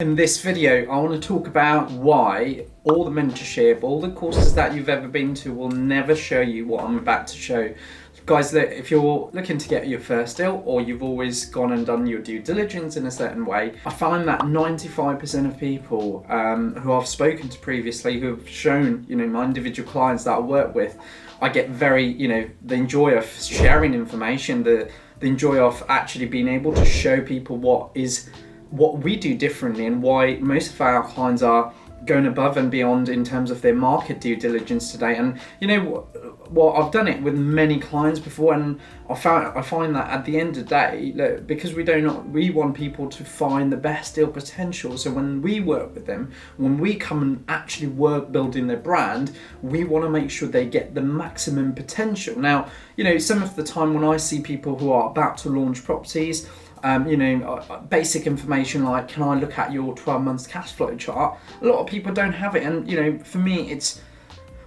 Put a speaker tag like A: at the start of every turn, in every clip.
A: In this video, I want to talk about why all the mentorship, all the courses that you've ever been to will never show you what I'm about to show. Guys, if you're looking to get your first deal or you've always gone and done your due diligence in a certain way, I find that 95% of people who I've spoken to previously, who have shown, my individual clients that I work with, I get very, the joy of sharing information, the joy of actually being able to show people what we do differently and why most of our clients are going above and beyond in terms of their market due diligence today. And I've done it with many clients before, and I find that at the end of the day, look, because we want people to find the best deal potential. So when we work with them, when we come and actually work building their brand, we want to make sure they get the maximum potential. Now, some of the time when I see people who are about to launch properties, basic information like, can I look at your 12 months cash flow chart? A lot of people don't have it, and for me it's,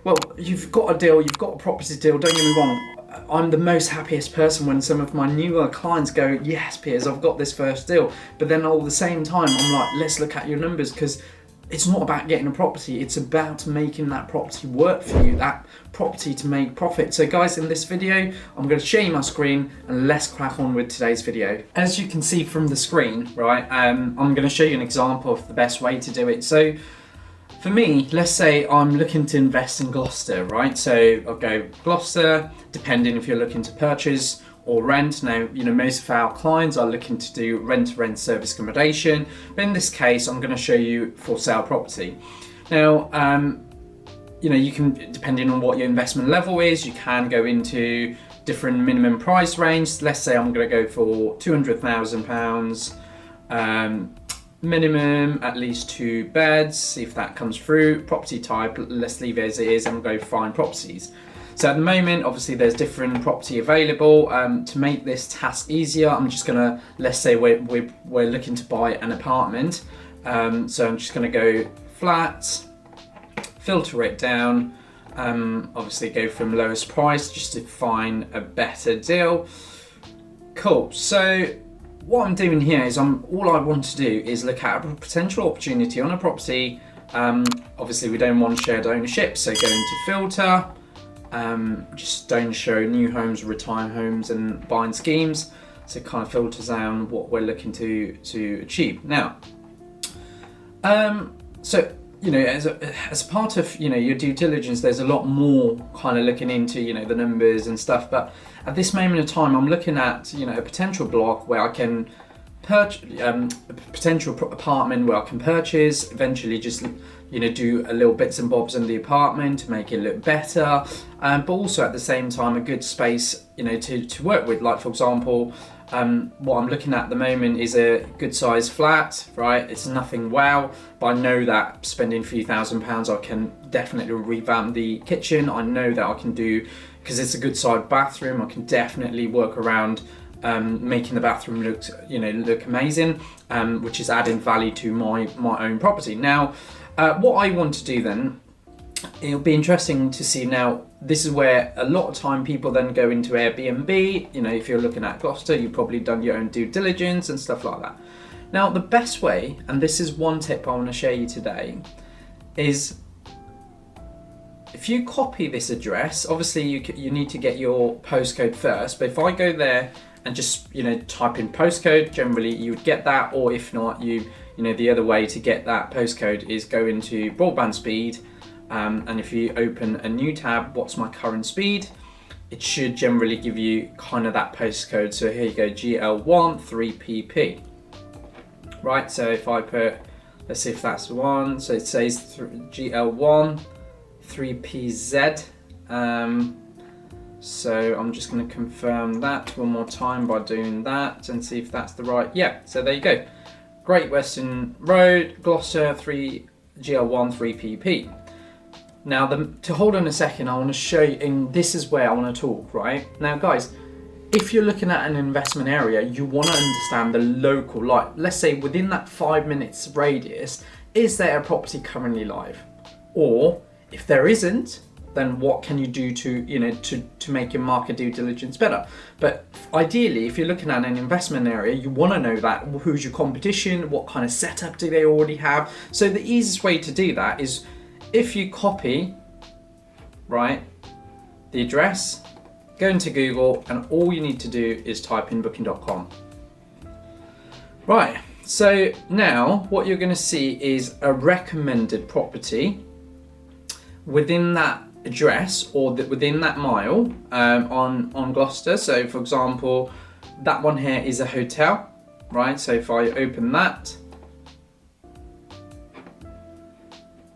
A: well, you've got a deal, you've got a property deal, don't get me wrong, I'm the most happiest person when some of my newer clients go, yes Piers, I've got this first deal, but then all the same time I'm like, let's look at your numbers, because it's not about getting a property, it's about making that property work for you, that property to make profit. So guys, in this video, I'm going to share you my screen and let's crack on with today's video. As you can see from the screen, right, I'm going to show you an example of the best way to do it. So for me, let's say I'm looking to invest in Gloucester, right? So I'll go Gloucester, depending if you're looking to purchase or rent. Now, most of our clients are looking to do rent-to-rent service accommodation, but in this case, I'm going to show you for sale property. Now, you can, depending on what your investment level is, you can go into different minimum price range. Let's say I'm going to go for £200,000, minimum, at least 2 beds, see if that comes through. Property type, let's leave it as it is and go find properties. So at the moment, obviously there's different property available. To make this task easier, I'm just gonna, let's say we're looking to buy an apartment. So I'm just gonna go flat, filter it down, obviously go from lowest price just to find a better deal. Cool, so what I'm doing here is all I want to do is look at a potential opportunity on a property. Obviously we don't want shared ownership, so go into filter, just don't show new homes, retirement homes and buying schemes. So it kind of filters down what we're looking to achieve. Now, so as a part of your due diligence, there's a lot more kind of looking into the numbers and stuff. But at this moment in time, I'm looking at a potential block where I can purchase a potential apartment where I can purchase, eventually just do a little bits and bobs in the apartment to make it look better, but also at the same time a good space to work with. Like for example, what I'm looking at the moment is a good size flat, right? It's nothing wow, but I know that spending a few £1,000s I can definitely revamp the kitchen. I know that I can do, because it's a good sized bathroom, I can definitely work around making the bathroom look amazing, which is adding value to my own property. Now, what I want to do then, it'll be interesting to see. Now, this is where a lot of time people then go into Airbnb. If you're looking at Gloucester, you've probably done your own due diligence and stuff like that. Now, the best way, and this is one tip I want to share you today, is if you copy this address, obviously you need to get your postcode first, but if I go there and just type in postcode, generally you would get that, or if not, the other way to get that postcode is go into broadband speed, and if you open a new tab, what's my current speed, it should generally give you kind of that postcode. So here you go, GL1 3PP, right? So if I put, let's see if that's the one, so it says GL1 3PZ. So I'm just going to confirm that one more time by doing that and see if that's the right, yeah, so there you go. Great Western Road, Gloucester, GL1 3PP. Now, to hold on a second, I want to show you, and this is where I want to talk, right? Now guys, if you're looking at an investment area, you want to understand the local, like let's say within that 5 minutes radius, is there a property currently live? Or if there isn't, then what can you do to make your market due diligence better? But ideally, if you're looking at an investment area, you want to know that who's your competition, what kind of setup do they already have. So the easiest way to do that is if you copy, right, the address, go into Google, and all you need to do is type in booking.com. Right, so now what you're going to see is a recommended property within that address or within that mile on Gloucester. So for example, that one here is a hotel, right? So if I open that,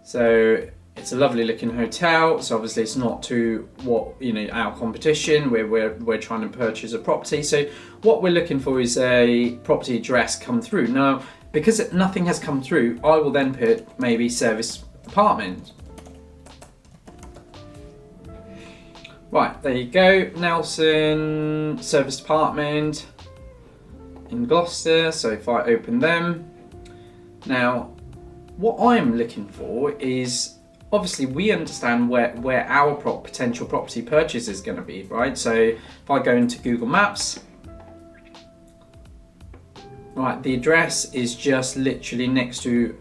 A: so it's a lovely looking hotel. So obviously it's not to what, our competition where we're trying to purchase a property. So what we're looking for is a property address come through. Now, because nothing has come through, I will then put maybe service apartment. Right, there you go, Nelson service apartment in Gloucester. So if I open them, now what I'm looking for is, obviously we understand where our potential property purchase is going to be, right? So if I go into Google Maps, right, the address is just literally next to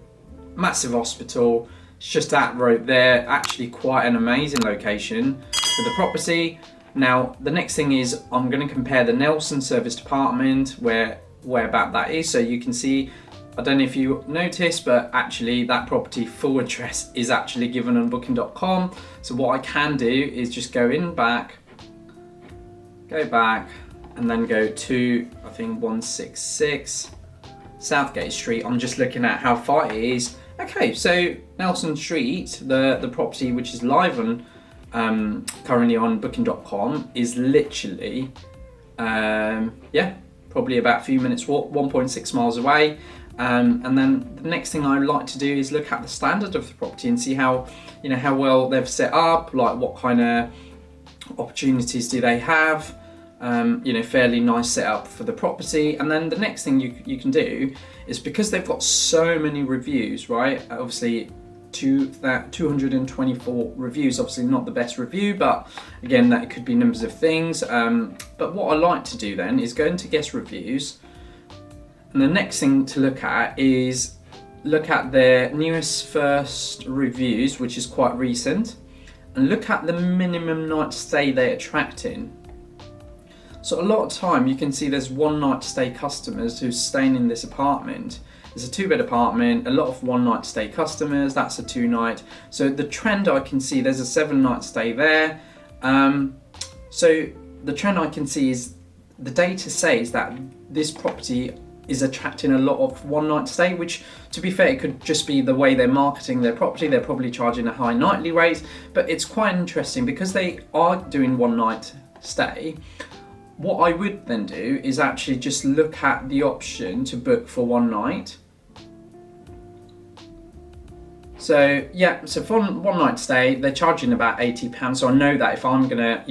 A: massive hospital. It's just that road there, actually quite an amazing location for the property. Now the next thing is I'm going to compare the Nelson service department where about that is. So you can see, I don't know if you noticed, but actually that property full address is actually given on booking.com. So what I can do is just go back, and then go to, I think 166 Southgate Street. I'm just looking at how far it is. Okay, so Nelson Street, the property which is live on currently on booking.com, is literally probably about a few minutes walk, 1.6 miles away. And then the next thing I like to do is look at the standard of the property and see how well they've set up, like what kind of opportunities do they have, fairly nice setup for the property. And then the next thing you can do is, because they've got so many reviews, right? Obviously 224 reviews, obviously not the best review, but again, that could be numbers of things. But what I like to do then is go into guest reviews. And the next thing to look at is look at their newest first reviews, which is quite recent, and look at the minimum night stay they're attracting. So a lot of time you can see there's one night stay customers who's staying in this apartment. It's a 2-bed apartment, a lot of 1 night stay customers, that's a 2-night. So the trend I can see, there's a 7-night stay there. So the trend I can see is the data says that this property is attracting a lot of 1 night stay, which, to be fair, it could just be the way they're marketing their property. They're probably charging a high nightly rate, but it's quite interesting because they are doing 1 night stay. What I would then do is actually just look at the option to book for 1 night. So yeah, so for 1 night stay, they're charging about £80. So I know that if I'm gonna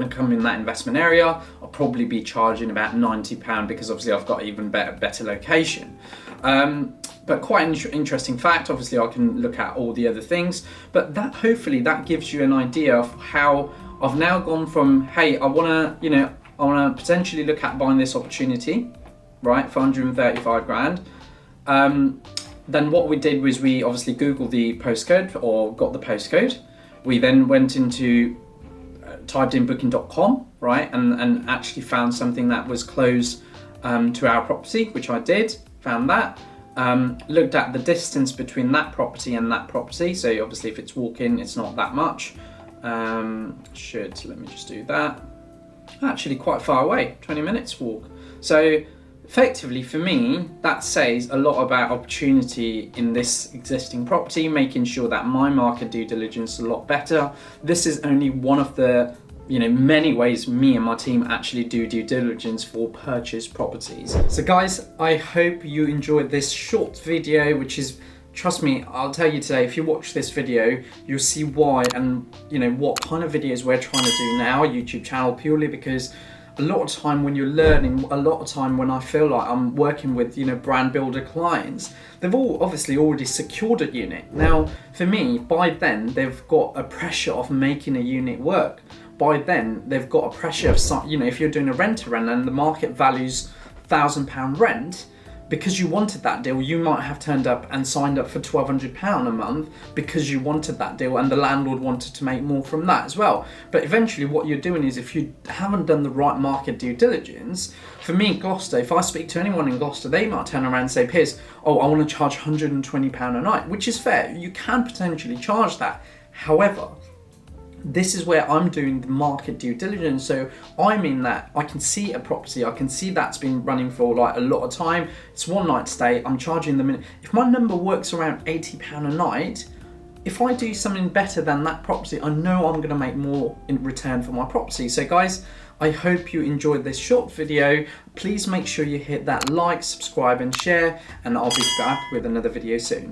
A: come in that investment area, I'll probably be charging about £90 because obviously I've got even better location. But quite an interesting fact. Obviously, I can look at all the other things, but hopefully that gives you an idea of how I've now gone from, hey, I wanna potentially look at buying this opportunity, right, for 135 grand. Then what we did was we obviously Googled the postcode, or got the postcode. We then went into, typed in booking.com, right, and actually found something that was close to our property, which I did, found that. Looked at the distance between that property and that property. So obviously if it's walk-in, it's not that much. Let me just do that. Actually quite far away, 20 minutes walk. So effectively for me, that says a lot about opportunity in this existing property, making sure that my market due diligence is a lot better. This is only one of the many ways me and my team actually do due diligence for purchase properties. So guys, I hope you enjoyed this short video, which is, trust me, I'll tell you today, if you watch this video, you'll see why and what kind of videos we're trying to do now, our YouTube channel, purely because a lot of time when you're learning, a lot of time when I feel like I'm working with, you know, brand builder clients, they've all obviously already secured a unit. Now, for me, by then, they've got a pressure of making a unit work. By then, they've got a pressure of, you know, if you're doing a rent-to-rent and the market values £1,000 rent, because you wanted that deal, you might have turned up and signed up for £1,200 a month because you wanted that deal and the landlord wanted to make more from that as well. But eventually what you're doing is, if you haven't done the right market due diligence, for me in Gloucester, if I speak to anyone in Gloucester, they might turn around and say, Piers, oh, I want to charge £120 a night, which is fair. You can potentially charge that. However, this is where I'm doing the market due diligence. So I mean that I can see a property, I can see that's been running for like a lot of time. It's one night stay, I'm charging them. If my number works around £80 a night, if I do something better than that property, I know I'm going to make more in return for my property. So guys, I hope you enjoyed this short video. Please make sure you hit that like, subscribe and share, and I'll be back with another video soon.